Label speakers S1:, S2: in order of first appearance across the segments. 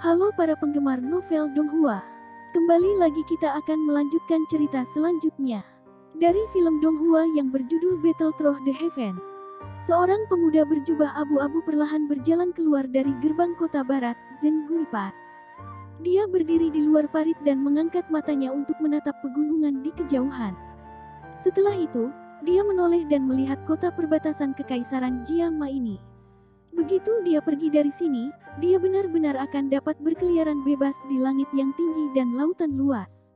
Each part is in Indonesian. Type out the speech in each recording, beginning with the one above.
S1: Halo para penggemar novel Donghua. Kembali lagi kita akan melanjutkan cerita selanjutnya. Dari film Donghua yang berjudul Battle Through the Heavens. Seorang pemuda berjubah abu-abu perlahan berjalan keluar dari gerbang kota barat, Zengui Pass. Dia berdiri di luar parit dan mengangkat matanya untuk menatap pegunungan di kejauhan. Setelah itu, dia menoleh dan melihat kota perbatasan kekaisaran Jiama ini. Begitu dia pergi dari sini, dia benar-benar akan dapat berkeliaran bebas di langit yang tinggi dan lautan luas.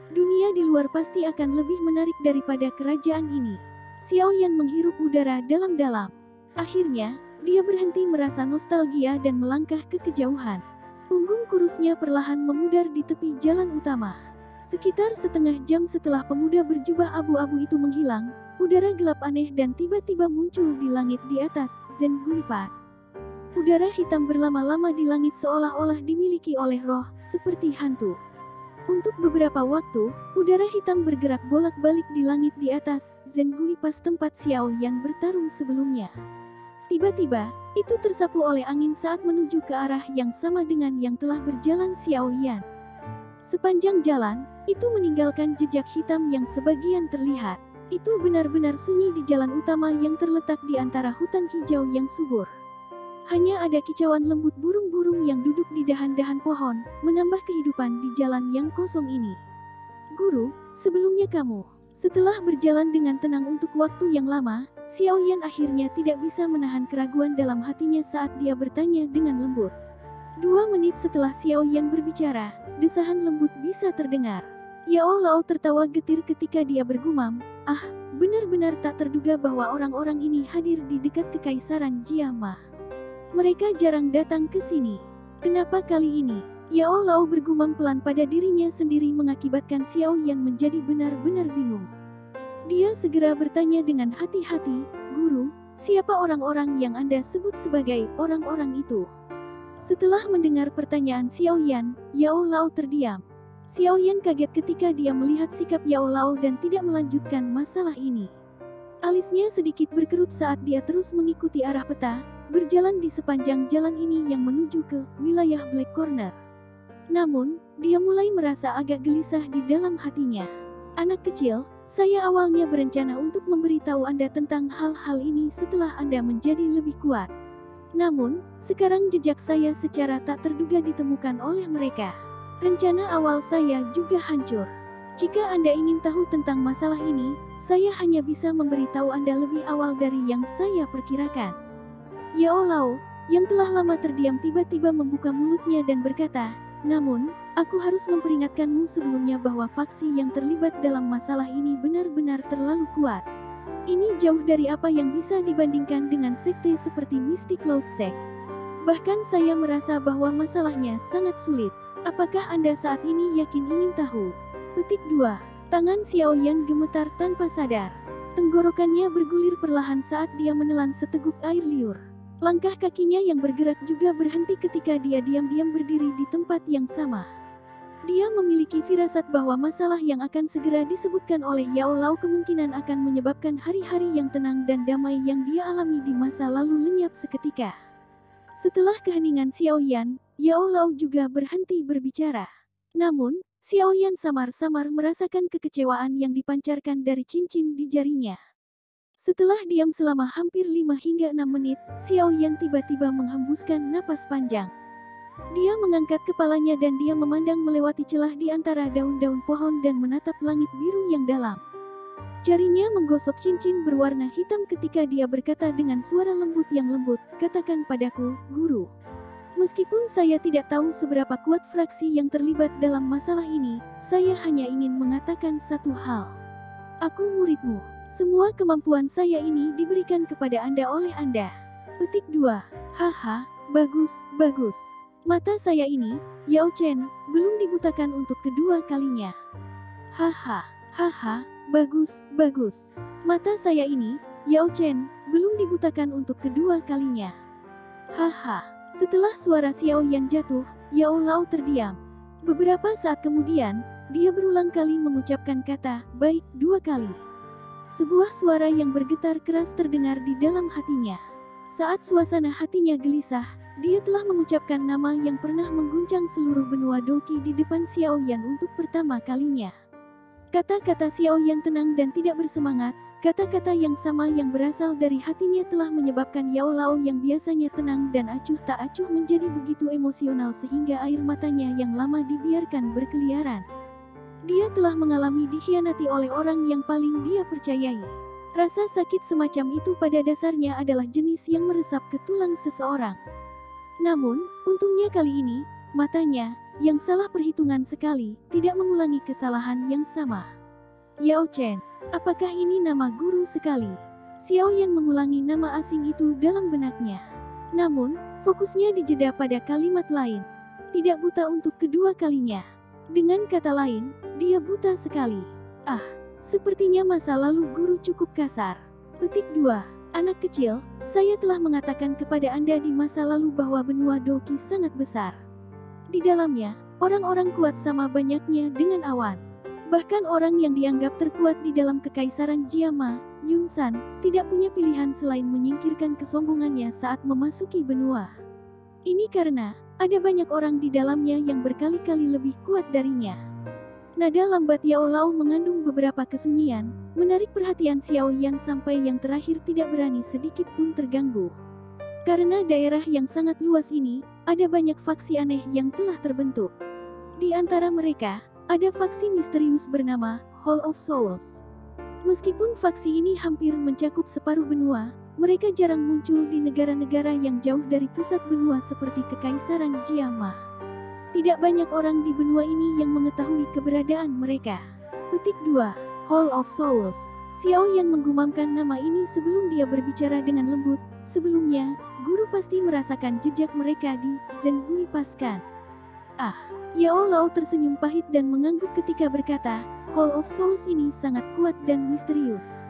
S1: Dunia di luar pasti akan lebih menarik daripada kerajaan ini. Xiaoyan menghirup udara dalam-dalam. Akhirnya, dia berhenti merasa nostalgia dan melangkah ke kejauhan. Punggung kurusnya perlahan memudar di tepi jalan utama. Sekitar setengah jam setelah pemuda berjubah abu-abu itu menghilang, udara gelap aneh dan tiba-tiba muncul di langit di atas Zengui Pass. Udara hitam berlama-lama di langit seolah-olah dimiliki oleh roh, seperti hantu. Untuk beberapa waktu, udara hitam bergerak bolak-balik di langit di atas Zengui Pass tempat Xiaoyan bertarung sebelumnya. Tiba-tiba, itu tersapu oleh angin saat menuju ke arah yang sama dengan yang telah berjalan Xiaoyan. Sepanjang jalan, itu meninggalkan jejak hitam yang sebagian terlihat. Itu benar-benar sunyi di jalan utama yang terletak di antara hutan hijau yang subur. Hanya ada kicauan lembut burung-burung yang duduk di dahan-dahan pohon, menambah kehidupan di jalan yang kosong ini. Guru, sebelumnya kamu. Setelah berjalan dengan tenang untuk waktu yang lama, Xiaoyan akhirnya tidak bisa menahan keraguan dalam hatinya saat dia bertanya dengan lembut. 2 menit setelah Xiaoyan berbicara, desahan lembut bisa terdengar. Yao Lao tertawa getir ketika dia bergumam, "Ah, benar-benar tak terduga bahwa orang-orang ini hadir di dekat kekaisaran Jiama. Mereka jarang datang ke sini. Kenapa kali ini?" Yao Lao bergumam pelan pada dirinya sendiri mengakibatkan Xiaoyan menjadi benar-benar bingung. Dia segera bertanya dengan hati-hati, "Guru, siapa orang-orang yang Anda sebut sebagai orang-orang itu?" Setelah mendengar pertanyaan Xiaoyan, Yao Lao terdiam. Xiaoyan kaget ketika dia melihat sikap Yao Lao dan tidak melanjutkan masalah ini. Alisnya sedikit berkerut saat dia terus mengikuti arah peta, berjalan di sepanjang jalan ini yang menuju ke wilayah Black Corner. Namun, dia mulai merasa agak gelisah di dalam hatinya. "Anak kecil, saya awalnya berencana untuk memberitahu Anda tentang hal-hal ini setelah Anda menjadi lebih kuat. Namun, sekarang jejak saya secara tak terduga ditemukan oleh mereka. Rencana awal saya juga hancur. Jika Anda ingin tahu tentang masalah ini, saya hanya bisa memberitahu Anda lebih awal dari yang saya perkirakan." Yao Lao, yang telah lama terdiam tiba-tiba membuka mulutnya dan berkata, "Namun, aku harus memperingatkanmu sebelumnya bahwa faksi yang terlibat dalam masalah ini benar-benar terlalu kuat. Ini jauh dari apa yang bisa dibandingkan dengan sekte seperti Mystic Cloud Sect. Bahkan saya merasa bahwa masalahnya sangat sulit. Apakah Anda saat ini yakin ingin tahu?" Petik 2. Tangan Xiaoyan gemetar tanpa sadar. Tenggorokannya bergulir perlahan saat dia menelan seteguk air liur. Langkah kakinya yang bergerak juga berhenti ketika dia diam-diam berdiri di tempat yang sama. Dia memiliki firasat bahwa masalah yang akan segera disebutkan oleh Yao Lao kemungkinan akan menyebabkan hari-hari yang tenang dan damai yang dia alami di masa lalu lenyap seketika. Setelah keheningan Xiaoyan, Yao Lao juga berhenti berbicara. Namun, Xiaoyan samar-samar merasakan kekecewaan yang dipancarkan dari cincin di jarinya. Setelah diam selama hampir 5 hingga 6 menit, Xiaoyan tiba-tiba menghembuskan napas panjang. Dia mengangkat kepalanya dan dia memandang melewati celah di antara daun-daun pohon dan menatap langit biru yang dalam. Jarinya menggosok cincin berwarna hitam ketika dia berkata dengan suara lembut yang lembut, "Katakan padaku, Guru. Meskipun saya tidak tahu seberapa kuat fraksi yang terlibat dalam masalah ini, saya hanya ingin mengatakan satu hal. Aku muridmu. Semua kemampuan saya ini diberikan kepada Anda oleh Anda." Petik 2. "Haha, bagus, bagus. Mata saya ini, Yao Chen, belum dibutakan untuk kedua kalinya. Haha, haha, bagus, bagus. Mata saya ini, Yao Chen, belum dibutakan untuk kedua kalinya. Haha." Setelah suara Xiaoyan jatuh, Yao Lao terdiam. Beberapa saat kemudian, dia berulang kali mengucapkan kata, "Baik," 2 kali. Sebuah suara yang bergetar keras terdengar di dalam hatinya. Saat suasana hatinya gelisah, dia telah mengucapkan nama yang pernah mengguncang seluruh benua Doki di depan Xiao Yan untuk pertama kalinya. Kata-kata Xiao Yan tenang dan tidak bersemangat, kata-kata yang sama yang berasal dari hatinya telah menyebabkan Yao Lao yang biasanya tenang dan acuh tak acuh menjadi begitu emosional sehingga air matanya yang lama dibiarkan berkeliaran. Dia telah mengalami dikhianati oleh orang yang paling dia percayai. Rasa sakit semacam itu pada dasarnya adalah jenis yang meresap ke tulang seseorang. Namun, untungnya kali ini, matanya, yang salah perhitungan sekali, tidak mengulangi kesalahan yang sama. Yao Chen, apakah ini nama guru sekali? Xiao Yan mengulangi nama asing itu dalam benaknya. Namun, fokusnya dijeda pada kalimat lain. Tidak buta untuk kedua kalinya. Dengan kata lain, dia buta sekali. Ah, sepertinya masa lalu guru cukup kasar. Petik 2. Anak kecil, saya telah mengatakan kepada Anda di masa lalu bahwa benua Doki sangat besar. Di dalamnya, orang-orang kuat sama banyaknya dengan awan. Bahkan orang yang dianggap terkuat di dalam kekaisaran Jiama, Yunsan, tidak punya pilihan selain menyingkirkan kesombongannya saat memasuki benua. Ini karena, ada banyak orang di dalamnya yang berkali-kali lebih kuat darinya. Nada lambat Yao Lao mengandung beberapa kesunyian, menarik perhatian Xiao Yan sampai yang terakhir tidak berani sedikit pun terganggu. Karena daerah yang sangat luas ini, ada banyak faksi aneh yang telah terbentuk. Di antara mereka, ada faksi misterius bernama Hall of Souls. Meskipun faksi ini hampir mencakup separuh benua, mereka jarang muncul di negara-negara yang jauh dari pusat benua seperti Kekaisaran Jiama. Tidak banyak orang di benua ini yang mengetahui keberadaan mereka. Petik 2. Hall of Souls. Xiao Yan menggumamkan nama ini sebelum dia berbicara dengan lembut. Sebelumnya, guru pasti merasakan jejak mereka di Zengui Paskan. Ah, Yao Lao tersenyum pahit dan mengangguk ketika berkata, Hall of Souls ini sangat kuat dan misterius.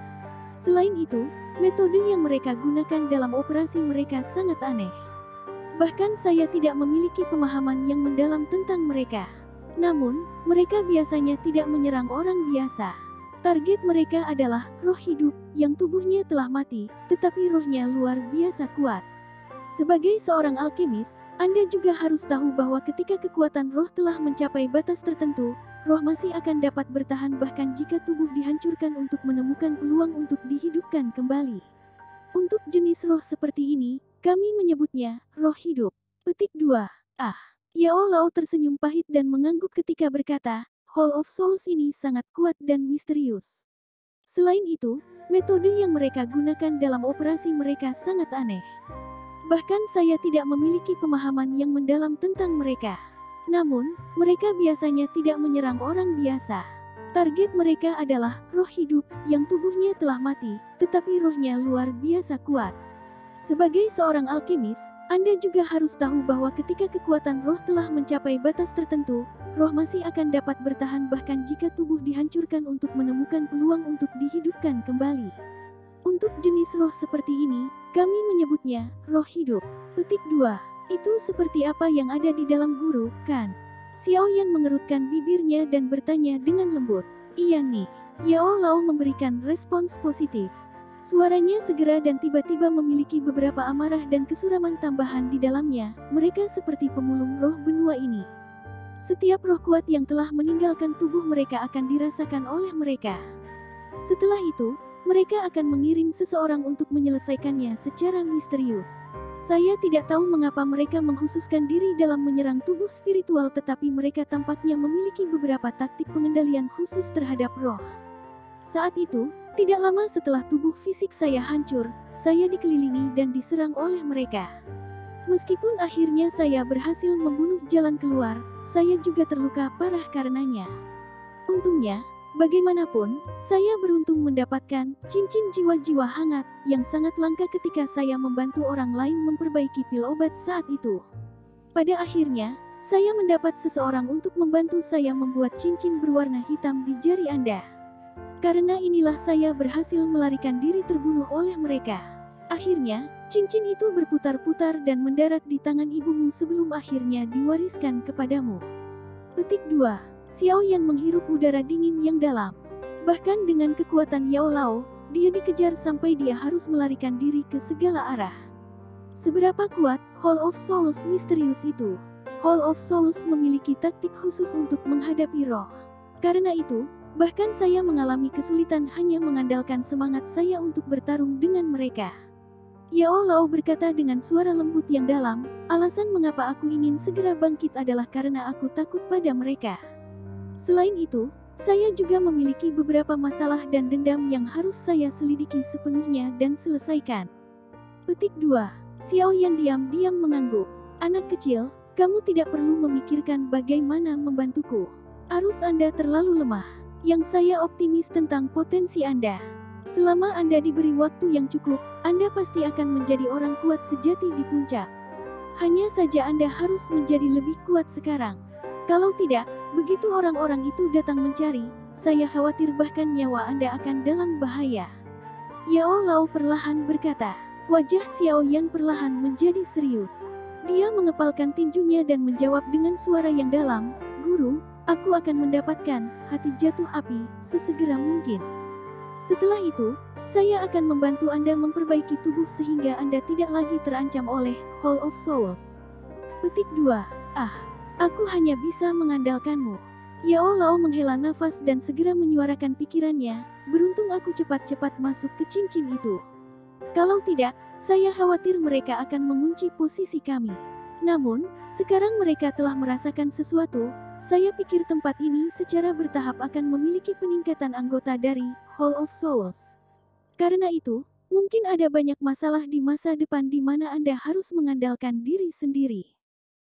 S1: Selain itu, metode yang mereka gunakan dalam operasi mereka sangat aneh. Bahkan saya tidak memiliki pemahaman yang mendalam tentang mereka. Namun, mereka biasanya tidak menyerang orang biasa. Target mereka adalah roh hidup yang tubuhnya telah mati, tetapi rohnya luar biasa kuat. Sebagai seorang alkemis, Anda juga harus tahu bahwa ketika kekuatan roh telah mencapai batas tertentu, roh masih akan dapat bertahan bahkan jika tubuh dihancurkan untuk menemukan peluang untuk dihidupkan kembali. Untuk jenis roh seperti ini, kami menyebutnya roh hidup. Petik 2. Ah, Yao Lao tersenyum pahit dan mengangguk ketika berkata, Hall of Souls ini sangat kuat dan misterius. Selain itu, metode yang mereka gunakan dalam operasi mereka sangat aneh. Bahkan saya tidak memiliki pemahaman yang mendalam tentang mereka. Namun, mereka biasanya tidak menyerang orang biasa. Target mereka adalah roh hidup yang tubuhnya telah mati, tetapi rohnya luar biasa kuat. Sebagai seorang alkemis, Anda juga harus tahu bahwa ketika kekuatan roh telah mencapai batas tertentu, roh masih akan dapat bertahan bahkan jika tubuh dihancurkan untuk menemukan peluang untuk dihidupkan kembali. Untuk jenis roh seperti ini, kami menyebutnya roh hidup. Petik 2. Itu seperti apa yang ada di dalam guru, kan? Xiao Yan mengerutkan bibirnya dan bertanya dengan lembut. Iya nih. Yao Lao memberikan respons positif. Suaranya segera dan tiba-tiba memiliki beberapa amarah dan kesuraman tambahan di dalamnya. Mereka seperti pemulung roh benua ini. Setiap roh kuat yang telah meninggalkan tubuh mereka akan dirasakan oleh mereka. Setelah itu, mereka akan mengirim seseorang untuk menyelesaikannya secara misterius. Saya tidak tahu mengapa mereka mengkhususkan diri dalam menyerang tubuh spiritual, tetapi mereka tampaknya memiliki beberapa taktik pengendalian khusus terhadap roh. Saat itu, tidak lama setelah tubuh fisik saya hancur, saya dikelilingi dan diserang oleh mereka. Meskipun akhirnya saya berhasil membunuh jalan keluar, saya juga terluka parah karenanya. Untungnya, bagaimanapun, saya beruntung mendapatkan cincin jiwa-jiwa hangat yang sangat langka ketika saya membantu orang lain memperbaiki pil obat saat itu. Pada akhirnya, saya mendapat seseorang untuk membantu saya membuat cincin berwarna hitam di jari Anda. Karena inilah saya berhasil melarikan diri terbunuh oleh mereka. Akhirnya, cincin itu berputar-putar dan mendarat di tangan ibumu sebelum akhirnya diwariskan kepadamu. Petik 2. Xiao Yan menghirup udara dingin yang dalam. Bahkan dengan kekuatan Yao Lao, dia dikejar sampai dia harus melarikan diri ke segala arah. Seberapa kuat Hall of Souls misterius itu. Hall of Souls memiliki taktik khusus untuk menghadapi roh. Karena itu, bahkan saya mengalami kesulitan hanya mengandalkan semangat saya untuk bertarung dengan mereka. Yao Lao berkata dengan suara lembut yang dalam, alasan mengapa aku ingin segera bangkit adalah karena aku takut pada mereka. Selain itu, saya juga memiliki beberapa masalah dan dendam yang harus saya selidiki sepenuhnya dan selesaikan. Petik 2. Xiao Yan diam-diam mengangguk. Anak kecil, kamu tidak perlu memikirkan bagaimana membantuku. Arus Anda terlalu lemah. Yang saya optimis tentang potensi Anda. Selama Anda diberi waktu yang cukup, Anda pasti akan menjadi orang kuat sejati di puncak. Hanya saja Anda harus menjadi lebih kuat sekarang. Kalau tidak, begitu orang-orang itu datang mencari, saya khawatir bahkan nyawa Anda akan dalam bahaya. Yao Lao perlahan berkata. Wajah Xiao Yan perlahan menjadi serius. Dia mengepalkan tinjunya dan menjawab dengan suara yang dalam, Guru, aku akan mendapatkan hati jatuh api sesegera mungkin. Setelah itu, saya akan membantu Anda memperbaiki tubuh sehingga Anda tidak lagi terancam oleh Hall of Souls. Petik 2. Aku hanya bisa mengandalkanmu. Yao Lao menghela nafas dan segera menyuarakan pikirannya, beruntung aku cepat-cepat masuk ke cincin itu. Kalau tidak, saya khawatir mereka akan mengunci posisi kami. Namun, sekarang mereka telah merasakan sesuatu, saya pikir tempat ini secara bertahap akan memiliki peningkatan anggota dari Hall of Souls. Karena itu, mungkin ada banyak masalah di masa depan di mana Anda harus mengandalkan diri sendiri.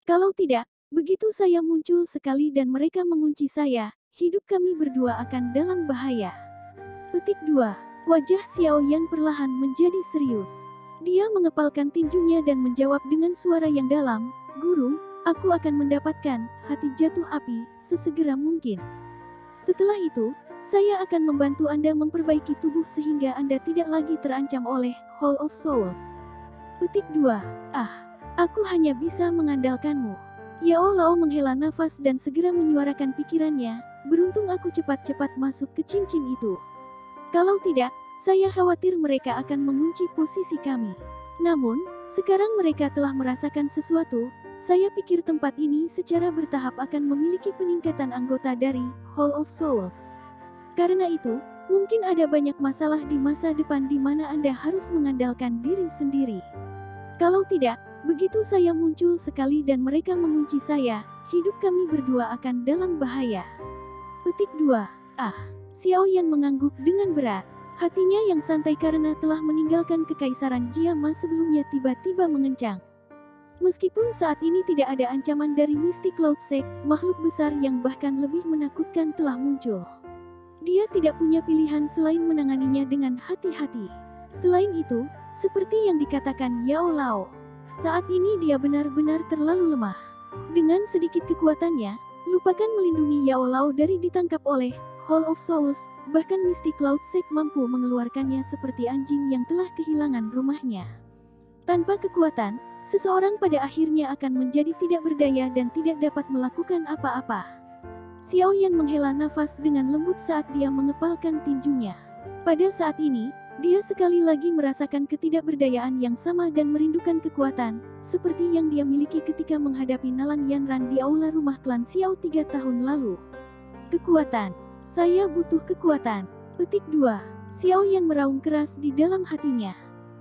S1: Kalau tidak, begitu saya muncul sekali dan mereka mengunci saya, hidup kami berdua akan dalam bahaya. Petik 2. Wajah Xiao Yan perlahan menjadi serius. Dia mengepalkan tinjunya dan menjawab dengan suara yang dalam, Guru, aku akan mendapatkan hati jatuh api sesegera mungkin. Setelah itu, saya akan membantu Anda memperbaiki tubuh sehingga Anda tidak lagi terancam oleh Hall of Souls. Petik 2. Aku hanya bisa mengandalkanmu. Yao Lao menghela nafas dan segera menyuarakan pikirannya, beruntung aku cepat-cepat masuk ke cincin itu. Kalau tidak, saya khawatir mereka akan mengunci posisi kami. Namun, sekarang mereka telah merasakan sesuatu, saya pikir tempat ini secara bertahap akan memiliki peningkatan anggota dari Hall of Souls. Karena itu, mungkin ada banyak masalah di masa depan di mana Anda harus mengandalkan diri sendiri. Kalau tidak, begitu saya muncul sekali dan mereka mengunci saya, hidup kami berdua akan dalam bahaya. Petik 2. Xiao Yan mengangguk dengan berat. Hatinya yang santai karena telah meninggalkan kekaisaran Jiama sebelumnya tiba-tiba mengencang. Meskipun saat ini tidak ada ancaman dari Mystic Cloud Sect, makhluk besar yang bahkan lebih menakutkan telah muncul. Dia tidak punya pilihan selain menanganinya dengan hati-hati. Selain itu, seperti yang dikatakan Yao Lao, saat ini dia benar-benar terlalu lemah. Dengan sedikit kekuatannya, lupakan melindungi Yao Lao dari ditangkap oleh Hall of Souls, bahkan Mystic Cloud Sect mampu mengeluarkannya seperti anjing yang telah kehilangan rumahnya. Tanpa kekuatan, seseorang pada akhirnya akan menjadi tidak berdaya dan tidak dapat melakukan apa-apa. Xiao Yan menghela nafas dengan lembut saat dia mengepalkan tinjunya. Pada saat ini, dia sekali lagi merasakan ketidakberdayaan yang sama dan merindukan kekuatan, seperti yang dia miliki ketika menghadapi Nalan Yanran di aula rumah klan Xiao 3 tahun lalu. Kekuatan. Saya butuh kekuatan. Petik 2. Xiao Yan meraung keras di dalam hatinya.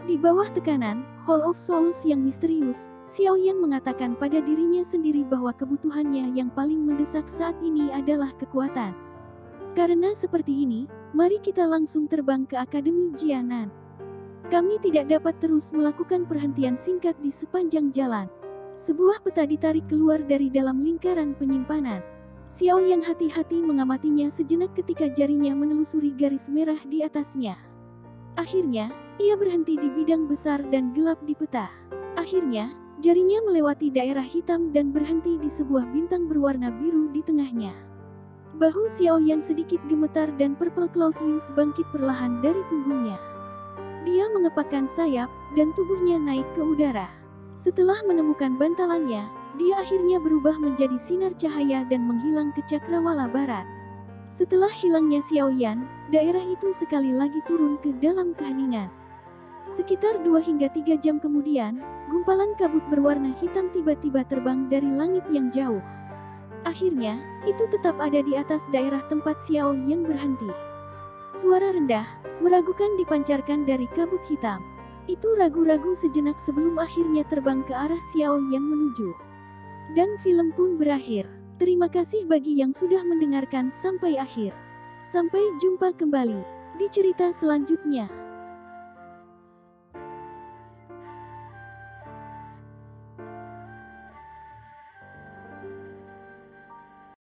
S1: Di bawah tekanan, Hall of Souls yang misterius, Xiao Yan mengatakan pada dirinya sendiri bahwa kebutuhannya yang paling mendesak saat ini adalah kekuatan. Karena seperti ini, mari kita langsung terbang ke Akademi Jianan. Kami tidak dapat terus melakukan perhentian singkat di sepanjang jalan. Sebuah peta ditarik keluar dari dalam lingkaran penyimpanan. Xiao Yan hati-hati mengamatinya sejenak ketika jarinya menelusuri garis merah di atasnya. Akhirnya, ia berhenti di bidang besar dan gelap di peta. Akhirnya, jarinya melewati daerah hitam dan berhenti di sebuah bintang berwarna biru di tengahnya. Bahu Xiao Yan sedikit gemetar dan Purple Cloud Wings bangkit perlahan dari punggungnya. Dia mengepakkan sayap, dan tubuhnya naik ke udara. Setelah menemukan bantalannya, dia akhirnya berubah menjadi sinar cahaya dan menghilang ke cakrawala barat. Setelah hilangnya Xiao Yan, daerah itu sekali lagi turun ke dalam keheningan. Sekitar 2 hingga 3 jam kemudian, gumpalan kabut berwarna hitam tiba-tiba terbang dari langit yang jauh. Akhirnya, itu tetap ada di atas daerah tempat Xiao Yan berhenti. Suara rendah, meragukan dipancarkan dari kabut hitam. Itu ragu-ragu sejenak sebelum akhirnya terbang ke arah Xiao Yan menuju. Dan film pun berakhir. Terima kasih bagi yang sudah mendengarkan sampai akhir. Sampai jumpa kembali di cerita selanjutnya.